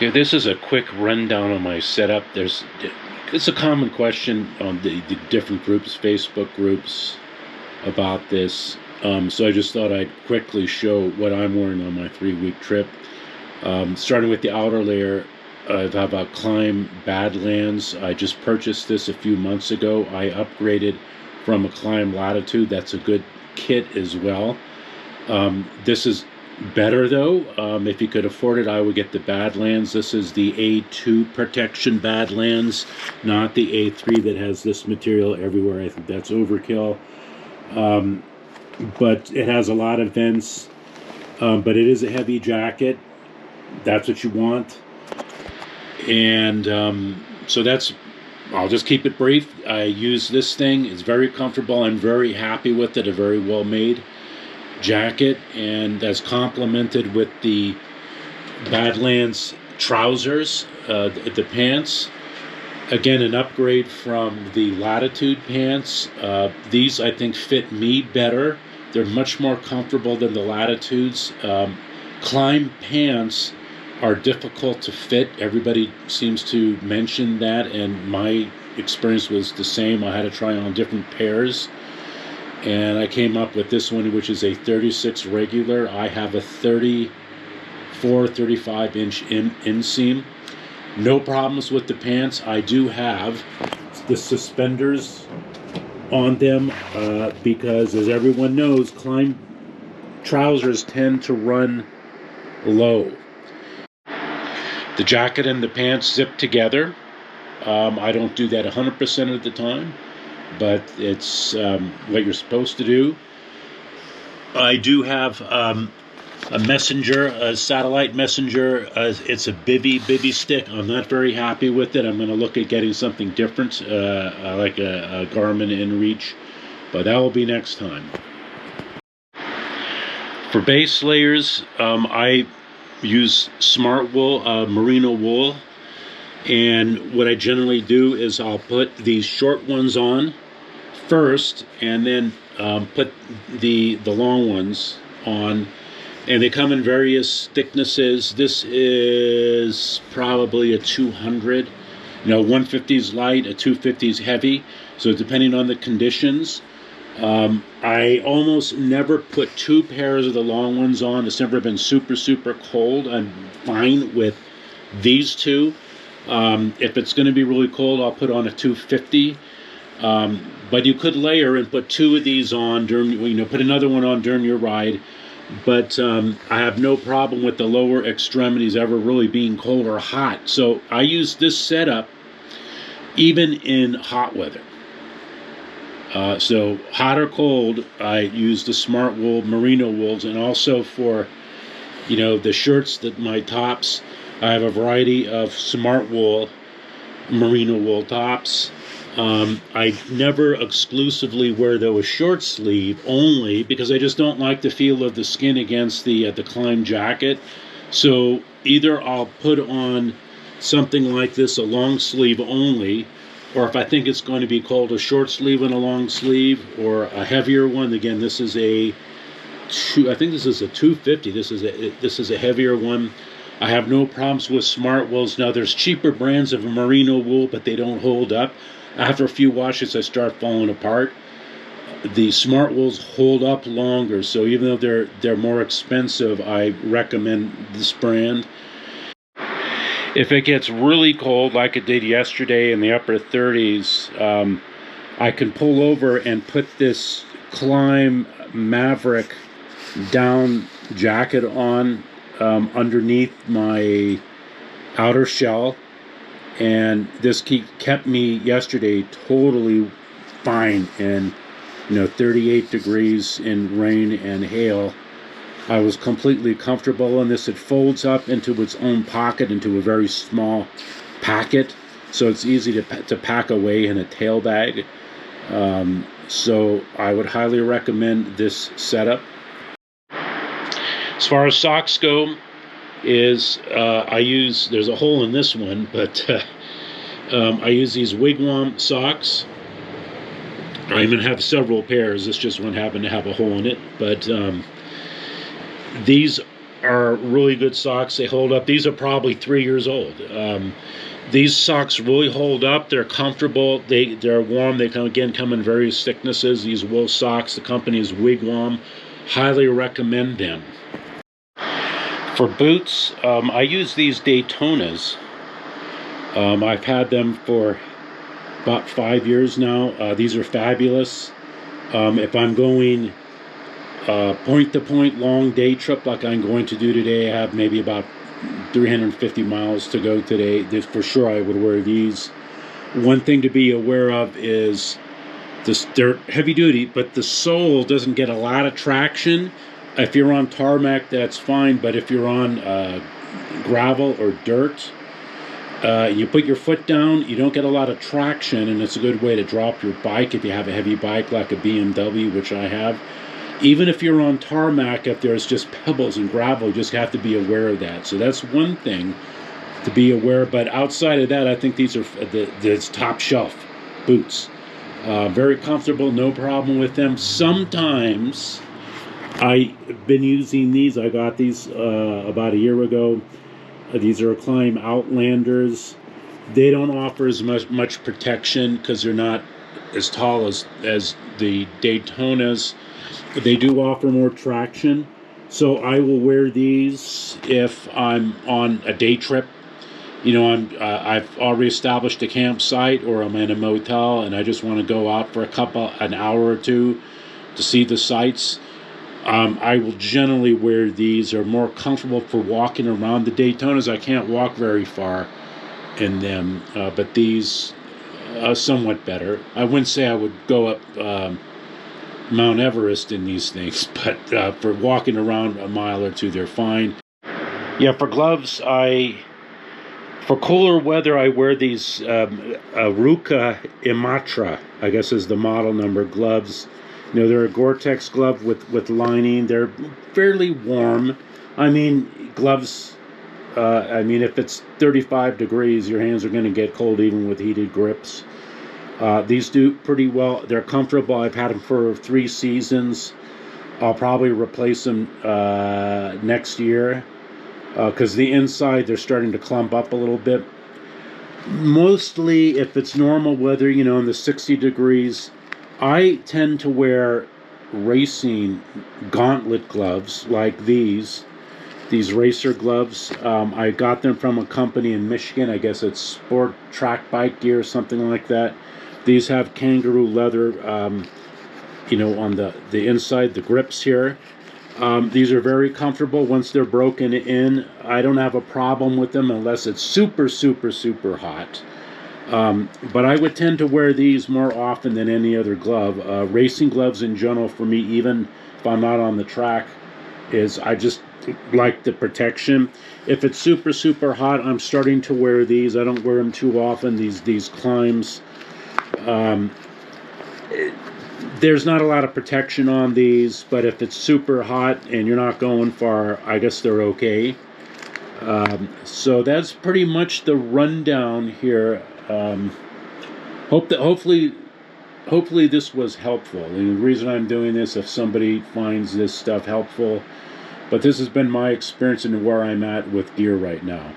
Okay, this is a quick rundown of my setup. It's a common question on the different groups, Facebook groups, about this. So I just thought I'd quickly show what I'm wearing on my 3-week trip. Starting with the outer layer, I have a Klim Badlands. I just purchased this a few months ago. I upgraded from a Klim Latitude. That's a good kit as well. This is better though. If you could afford it, I would get the Badlands. This is the A2 protection Badlands, not the A3 that has this material everywhere. I think that's overkill. But it has a lot of vents. But it is a heavy jacket. That's what you want. And so I'll just keep it brief. I use this thing. It's very comfortable. I'm very happy with it. A very well made jacket, and that's complemented with the Badlands trousers, the pants. Again, an upgrade from the Latitude pants. These I think fit me better. They're much more comfortable than the Latitudes. Klim pants are difficult to fit. Everybody seems to mention that, and my experience was the same. I had to try on different pairs, and I came up with this one, which is a 36 regular. I have a 35 inch inseam. No problems with the pants. I do have the suspenders on them because, as everyone knows, Klim trousers tend to run low. The jacket and the pants zip together. I don't do that 100% of the time, but it's what you're supposed to do. I do have a messenger, a satellite messenger. It's a bivy stick. I'm not very happy with it. I'm going to look at getting something different, like a Garmin InReach, but that will be next time. For base layers, I use Smartwool, merino wool, and what I generally do is I'll put these short ones on first, and then put the long ones on, and they come in various thicknesses. This is probably a 200. 150 is light, a 250 is heavy, so depending on the conditions. I almost never put 2 pairs of the long ones on. It's never been super cold. I'm fine with these 2. If it's going to be really cold, I'll put on a 250. But you could layer and put 2 of these on during, put another one on during your ride. But I have no problem with the lower extremities ever really being cold or hot. So I use this setup even in hot weather. So hot or cold, I use the Smartwool merino wools, and also for the shirts, my tops, I have a variety of Smartwool merino wool tops. I never exclusively wear those short sleeve only because I just don't like the feel of the skin against the Klim jacket. So either I'll put on something like this, a long sleeve only, or if I think it's going to be cold, a short sleeve and a long sleeve, or a heavier one. Again, this is I think this is a 250. This is a heavier one. I have no problems with Smartwools. Now, there's cheaper brands of merino wool, but they don't hold up. After a few washes, I start falling apart. The Smartwools hold up longer, so even though they're more expensive, I recommend this brand. If it gets really cold, like it did yesterday in the upper 30s, I can pull over and put this Klim Maverick down jacket on underneath my outer shell, and this kept me yesterday totally fine in 38 degrees in rain and hail. I was completely comfortable in this. It folds up into its own pocket, into a very small packet, so it's easy to pack away in a tail bag. So I would highly recommend this setup. As far as socks go, there's a hole in this one, but I use these Wigwam socks. I even have several pairs. This just one happened to have a hole in it, but these are really good socks. They hold up. These are probably 3 years old. These socks really hold up. They're comfortable. They're warm. They come in various thicknesses. These wool socks. The company is Wigwam. Highly recommend them. For boots, I use these Daytonas. I've had them for about 5 years now. These are fabulous. If I'm going point-to-point long day trip like I'm going to do today, I have maybe about 350 miles to go today. For sure I would wear these. One thing to be aware of is this, they're heavy duty, but the sole doesn't get a lot of traction. If you're on tarmac, that's fine, but if you're on gravel or dirt, you put your foot down, you don't get a lot of traction, and it's a good way to drop your bike if you have a heavy bike like a BMW, which I have. Even if you're on tarmac, if there's just pebbles and gravel, you just have to be aware of that. So that's one thing to be aware. But outside of that, I think these are the top shelf boots. Very comfortable, no problem with them. Sometimes I've been using these. I got these about a year ago. These are Climb Outlanders. They don't offer as much protection because they're not as tall as the Daytonas. They do offer more traction, so I will wear these if I'm on a day trip. You know, I've already established a campsite, or I'm in a motel and I just want to go out for an hour or two to see the sights. I will generally wear these. They're more comfortable for walking around. The Daytonas, I can't walk very far in them, but these are somewhat better. I wouldn't say I would go up Mount Everest in these things, but for walking around a mile or two, they're fine. Yeah, for gloves, for cooler weather, I wear these Ruka Imatra, I guess is the model number, gloves. You know, they're a Gore-Tex glove with lining. They're fairly warm. I mean, gloves, if it's 35 degrees, your hands are going to get cold even with heated grips. These do pretty well. They're comfortable. I've had them for 3 seasons. I'll probably replace them next year because the inside, they're starting to clump up a little bit. Mostly, if it's normal weather, you know, in the 60 degrees, I tend to wear racing gauntlet gloves like these racer gloves. I got them from a company in Michigan. I guess it's Sport Track Bike Gear or something like that. These have kangaroo leather, you know, on the inside, the grips here. These are very comfortable. Once they're broken in, I don't have a problem with them unless it's super, super, super hot. But I would tend to wear these more often than any other glove. Racing gloves in general for me, even if I'm not on the track, is I just like the protection. If it's super, super hot, I'm starting to wear these. I don't wear them too often, these Climbs. There's not a lot of protection on these, but if it's super hot and you're not going far, I guess they're okay. So that's pretty much the rundown here. Hopefully this was helpful. And the reason I'm doing this, if somebody finds this stuff helpful, but this has been my experience and where I'm at with gear right now.